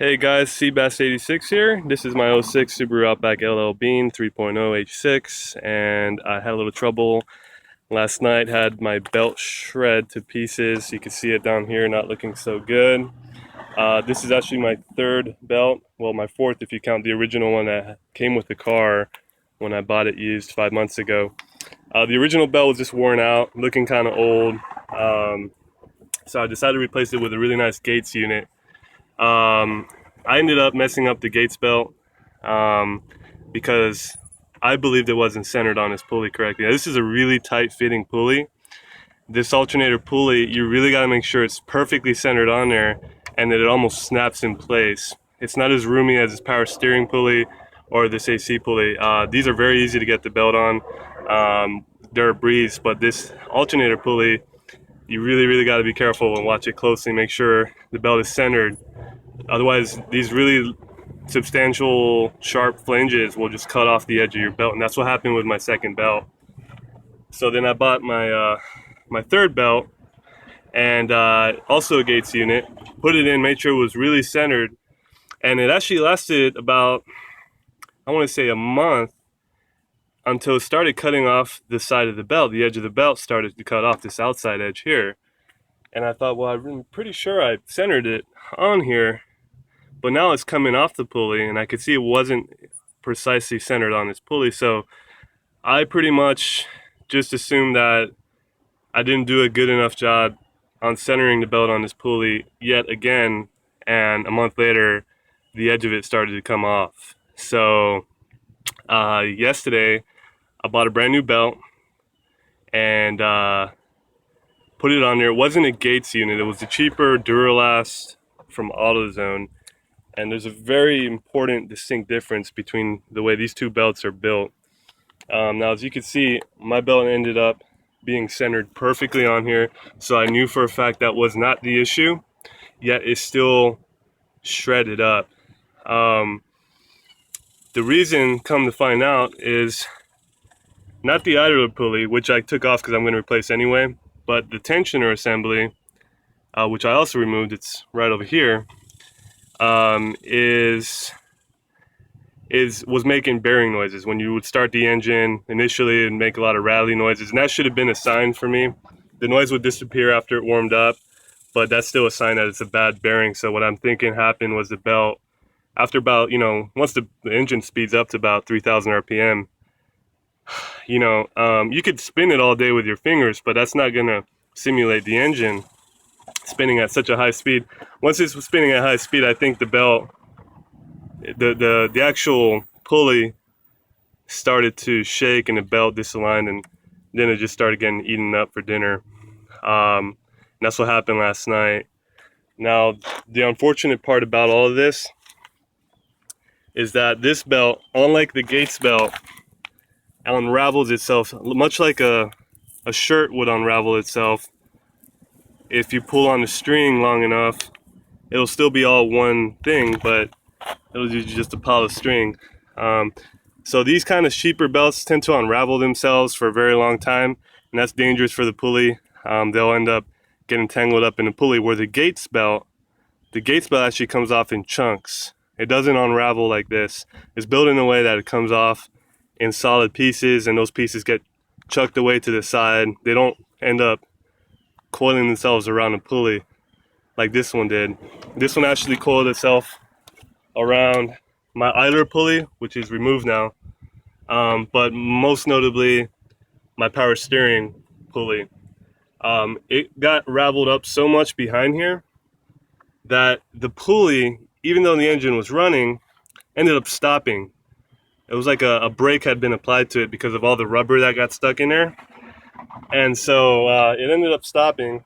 Hey guys, Seabass86 here. This is my '06 Subaru Outback LL Bean 3.0 H6, and I had a little trouble last night. Had my belt shred to pieces. You can see it down here, not looking so good. This is actually my third belt. Well, my fourth if you count the original one that came with the car when I bought it used 5 months ago. The original belt was just worn out, looking kind of old. So I decided to replace it with a really nice Gates unit. I ended up messing up the Gates belt because I believed it wasn't centered on this pulley correctly. Now, this is a really tight fitting pulley. This alternator pulley, you really got to make sure it's perfectly centered on there and that it almost snaps in place. It's not as roomy as this power steering pulley or this AC pulley. These are very easy to get the belt on. They're a breeze, but this alternator pulley, you really got to be careful and watch it closely. Make sure the belt is centered. Otherwise, these really substantial, sharp flanges will just cut off the edge of your belt, and that's what happened with my second belt. So then I bought my third belt, and also a Gates unit. Put it in, made sure it was really centered, and it actually lasted about, I want to say, a month until it started cutting off the side of the belt. The edge of the belt started to cut off this outside edge here, and I thought, well, I'm pretty sure I centered it on here. But now it's coming off the pulley, and I could see it wasn't precisely centered on this pulley. So I pretty much just assumed that I didn't do a good enough job on centering the belt on this pulley yet again. And a month later, the edge of it started to come off. So yesterday, I bought a brand new belt and put it on there. It wasn't a Gates unit. It was the cheaper Duralast from AutoZone. And there's a very important distinct difference between the way these two belts are built. Now, as you can see, my belt ended up being centered perfectly on here, so I knew for a fact that was not the issue, yet it's still shredded up. The reason, come to find out, is not the idler pulley, which I took off because I'm going to replace anyway, but the tensioner assembly, which I also removed, it's right over here, was making bearing noises. When you would start the engine, initially it'd make a lot of rattling noises, and that should have been a sign for me. The noise would disappear after it warmed up, but that's still a sign that it's a bad bearing. So what I'm thinking happened was the belt, after about, once the engine speeds up to about 3,000 RPM, you could spin it all day with your fingers, but that's not gonna simulate the engine spinning at such a high speed. Once it's spinning at high speed, I think the belt, the actual pulley started to shake and the belt disaligned, and then it just started getting eaten up for dinner. And that's what happened last night. Now, the unfortunate part about all of this is that this belt, unlike the Gates belt, unravels itself much like a shirt would unravel itself. If you pull on the string long enough, it'll still be all one thing, but it'll be just a pile of string. So these kind of cheaper belts tend to unravel themselves for a very long time, and that's dangerous for the pulley. They'll end up getting tangled up in the pulley, where the Gates belt actually comes off in chunks. It doesn't unravel like this. It's built in a way that it comes off in solid pieces, and those pieces get chucked away to the side. They don't end up coiling themselves around the pulley like this one did. This one actually coiled itself around my idler pulley, which is removed now, but most notably my power steering pulley. It got raveled up so much behind here that the pulley, even though the engine was running, ended up stopping. It was like a brake had been applied to it because of all the rubber that got stuck in there. And so it ended up stopping,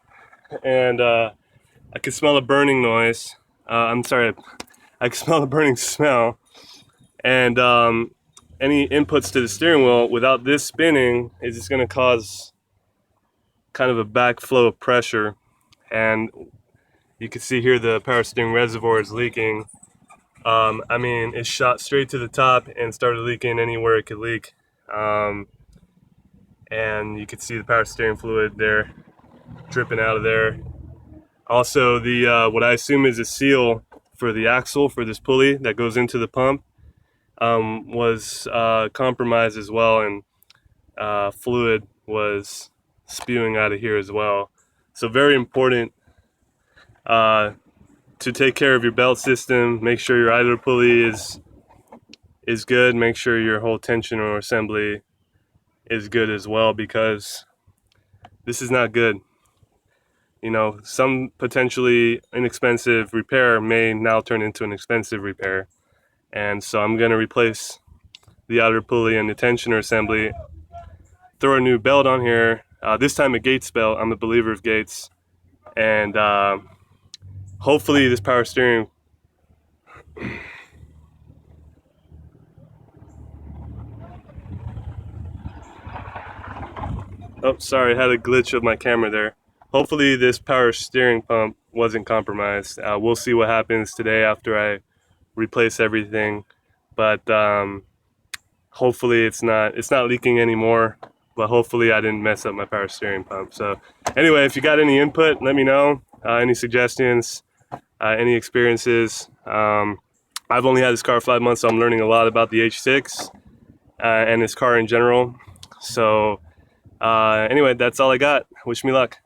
and I could smell a burning noise. I could smell a burning smell. And any inputs to the steering wheel without this spinning is just going to cause kind of a backflow of pressure. And you can see here the power steering reservoir is leaking. It shot straight to the top and started leaking anywhere it could leak. And you can see the power steering fluid there dripping out of there. Also, the what I assume is a seal for the axle for this pulley that goes into the pump was compromised as well, and fluid was spewing out of here as well. So very important to take care of your belt system. Make sure your idler pulley is good. Make sure your whole tensioner assembly is good as well, because this is not good. You know, some potentially inexpensive repair may now turn into an expensive repair. And so I'm going to replace the outer pulley and the tensioner assembly, throw a new belt on here, this time a Gates belt. I'm a believer of Gates. And hopefully this power steering oh, sorry, I had a glitch of my camera there. Hopefully this power steering pump wasn't compromised. We'll see what happens today after I replace everything, but hopefully it's not leaking anymore. But hopefully I didn't mess up my power steering pump. So anyway, if you got any input, let me know. Any suggestions, any experiences. I've only had this car 5 months, so I'm learning a lot about the H6 and this car in general. So anyway, that's all I got. Wish me luck.